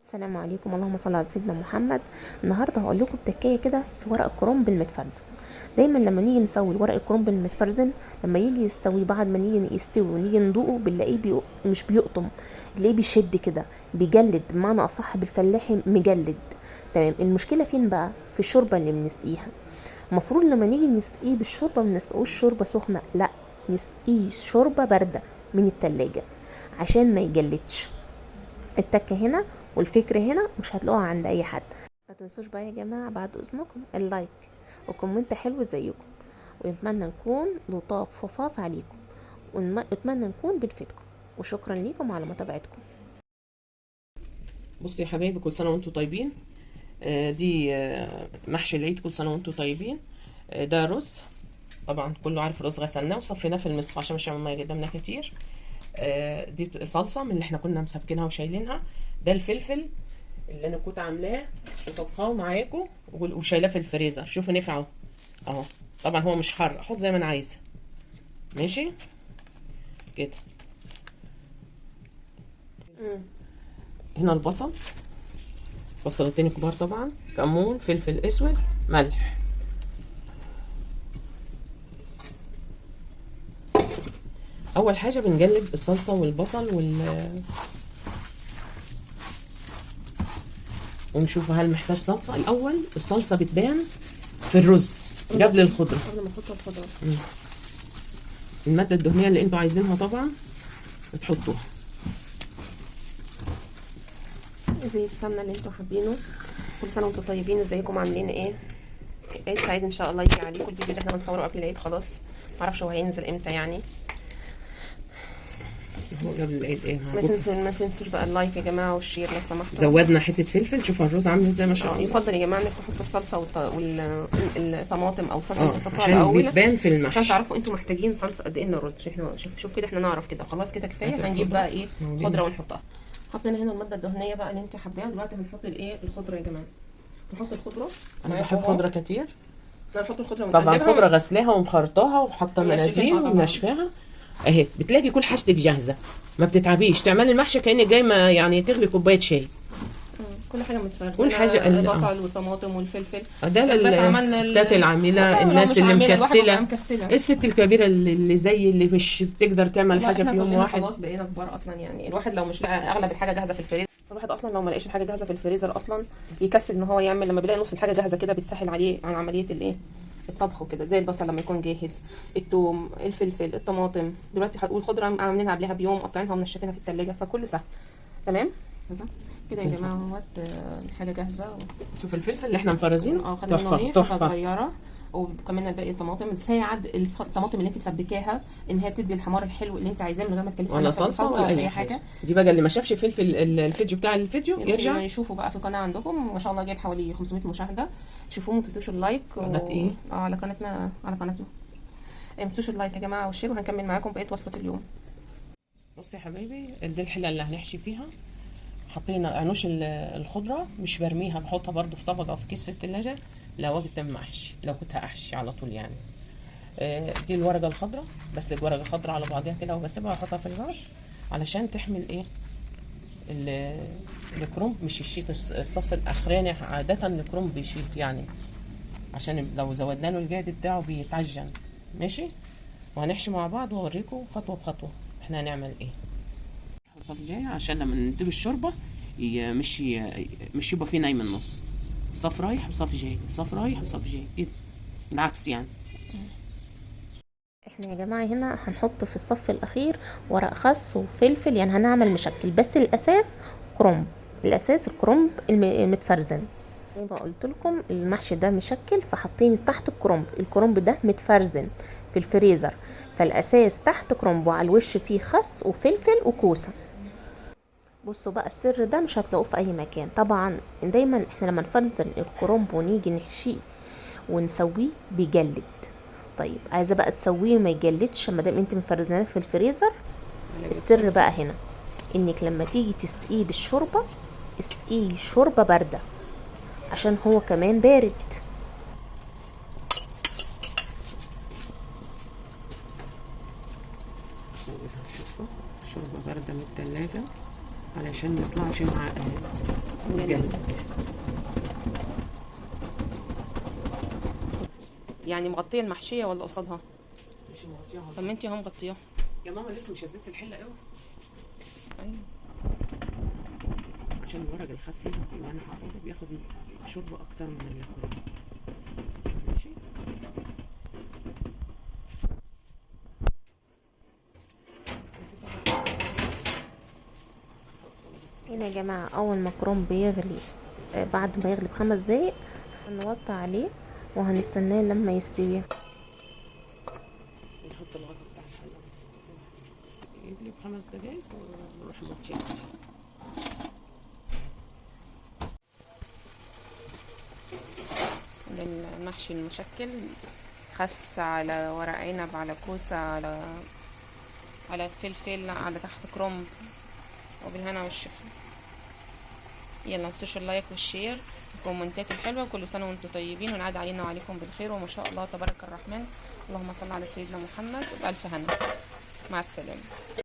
السلام عليكم، اللهم صل على سيدنا محمد. النهارده هقول لكم تكايه كده في ورق الكرنب المتفرزن. دايما لما نيجي نسوي ورق الكرنب المتفرزن، لما يجي يستوي بعد ما نيجي يستوي ونيجي ندوقه بنلاقيه مش بيقطم، تلاقيه بيشد كده، بيجلد، بمعنى اصح بالفلاحي مجلد. تمام. المشكله فين بقى؟ في الشوربه اللي بنسقيها. المفروض لما نيجي نسقيه بالشوربه ما نسقوش شوربه سخنه، لا، نسقيه شوربه بارده من التلاجة عشان ما يجلدش. التكة هنا والفكرة هنا مش هتلاقوها عند اي حد. ما تنسوش بقى يا جماعة بعد اذنكم اللايك وكومنت حلو زيكم، ونتمنى نكون لطاف وفاف عليكم، ونتمنى نكون بنفيدكم، وشكرا ليكم على متابعتكم. بصي يا حبايبي، كل سنه وانتم طيبين. دي محشي العيد، كل سنه وانتم طيبين. ده رز، طبعا كله عارف الرز، غسلناه وصفيناه في المصفى عشان مش ميه قدامنا كتير. دي صلصه من اللي احنا كنا مسبكينها وشايلينها. ده الفلفل اللي انا كنت عاملاه وطبخاه معاكم وشايلاه في الفريزر. شوفوا نفعه اهو. طبعا هو مش حر، احط زي ما انا عايزه. ماشي كده. هنا البصل، بصلتين كبار طبعا، كمون، فلفل اسود، ملح. اول حاجه بنقلب الصلصه والبصل ونشوف هل محتاج صلصه. الاول الصلصه بتبان في الرز قبل الخضره، قبل ما نحط الخضره. الماده الدهنيه اللي انتوا عايزينها طبعا بتحطوها، زيت سمنه اللي انتوا حابينه. كل سنه وانتم طيبين. ازيكم عاملين ايه؟ عيد سعيد ان شاء الله يجي عليكم. الفيديو ده احنا بنصوره قبل العيد، خلاص معرفش هو هينزل امتى يعني. هو قبل العيد ايه؟ ما تنسوش بقى اللايك يا جماعه والشير لو سمحتوا. زودنا حته فلفل. شوفوا الرز عامل ازاي ما شاء الله. يفضل يا جماعه انكم تحطوا الصلصه والطماطم او الصلصه اللي تحطوها الاول عشان بتبان في المحشي، عشان تعرفوا انتوا محتاجين صلصه قد ايه من الرز. احنا شوف كده، احنا نعرف كده خلاص كده كفايه. هنجيب بقى ايه خضره ونحطها. حطينا هنا الماده الدهنيه بقى اللي انت حباها. دلوقتي هنحط الايه الخضره يا جماعه. نحط الخضره. انا بحب خضره كتير. نحط الخضره طبعا. خضره غسلاها ومخرطاها وحاطه مناديل ونشفاها اهي. بتلاقي كل حاجتك جاهزه، ما بتتعبيش تعملي المحشي كانك جاي ما يعني تغلي كوبايه شاي. كل حاجه متفرزه، كل حاجه، البصل والطماطم والفلفل. ده للستات العامله، الناس اللي مكسله، الست الكبيره اللي زي اللي مش بتقدر تعمل حاجه في يوم واحد. خلاص بقينا كبار اصلا يعني. الواحد لو مش لاقي اغلب الحاجه جاهزه في الفريزر، الواحد اصلا لو ما لقاش الحاجه جاهزه في الفريزر اصلا يكسل ان هو يعمل. لما بيلاقي نص الحاجه جاهزه كده بتسهل عليه عن عمليه الايه الطبخ وكده. زي البصل لما يكون جاهز، الثوم، الفلفل، الطماطم. دلوقتي هتقول خضره عاملينها قبلها بيوم، مقطعينها ومنشفينها في الثلاجه، فكله سهل. تمام كده يا جماعه اهوت الحاجه جاهزه. شوف الفلفل اللي احنا مفرزينه خلينا تحفه صغيره، وكمان الباقي الطماطم. ساعد الطماطم اللي انت مسبكاها ان هي تدي الحمار الحلو اللي انت عايزاه من غير ما تكلفي ولا صلصه ولا اي حاجه. دي بقى اللي ما شافش فلفل الفيديو بتاع الفيديو يرجع يشوفوا بقى في القناه عندكم. ما شاء الله جايب حوالي 500 مشاهده. شوفوه، ما تنسوش اللايك. قناه ايه؟ على قناتنا، على قناتنا. ما تنسوش اللايك يا جماعه والشير، وهنكمل معاكم بقيه وصفه اليوم. بصي يا حبايبي، دي الحله اللي هنحشي فيها. حطينا عنوش الخضره، مش برميها، بحطها برده في طبق او في كيس في التلاجة لو وقت المحشي، لو كنت هحشي على طول يعني. دي الورقه الخضراء، بسلق ورقه خضراء على بعضها كده وبسيبها واحطها في النار علشان تحمل ايه الكرنب. مش الشيت الصف الاخراني، عاده الكرنب بيشيط يعني، عشان لو زودنا له الجهد بتاعه بيتعجن. ماشي. وهنحشي مع بعض واوريكم خطوه بخطوه احنا هنعمل ايه. صف جاي عشان لما نديله الشوربه مش يبقى فيه ناي من النص. صف رايح وصف جاي، صف رايح وصف جاي كده، العكس يعني. احنا يا جماعه هنا هنحط في الصف الاخير ورق خس وفلفل، يعني هنعمل مشكل، بس الاساس كرنب، الاساس الكرنب المتفرزن. زي ما قلت لكم المحشي ده مشكل، فحاطين تحت الكرنب ده متفرزن في الفريزر، فالاساس تحت كرنب وعلى الوش فيه خس وفلفل وكوسه. بصوا بقى السر ده مش هتلاقوه في اي مكان طبعا. دايما احنا لما نفرزن الكرنب ونيجي نحشيه ونسويه بيجلد. طيب عايزه بقى تسويه وما يجلدش ما دام انت مفرزناه في الفريزر. السر بقى هنا انك لما تيجي تسقيه بالشوربه، اسقيه شوربه بارده عشان هو كمان بارد. شوربه بارده من التلاجة علشان ما يطلعش معقد. يعني مغطيه المحشيه ولا قصادها؟ مش مغطياها. طب ما انت اهو مغطياها يا ماما، لسه مش هزيت الحله قوي. ايوه، عشان الورق الخسي اللي انا حاطه بياخد شرب اكتر من الكرنب. ماشي. هنا يا جماعه اول ما الكرنب بيغلي، بعد ما يغلي ب5 دقايق هنوطي عليه وهنستناه لما يستوي. نحط الغطا بتاع الحله يغلي ب5 دقايق ونروح موطيه. المحشي المشكل، خس على ورق عنب على كوسه على فلفل على تحت كرنب، وبالهنا والشفا. يلا متنسوش اللايك والشير والكومنتات الحلوه. كل سنه وانتم طيبين ونعاد علينا وعليكم بالخير وما شاء الله تبارك الرحمن. اللهم صل على سيدنا محمد وبألف هنا. مع السلامه.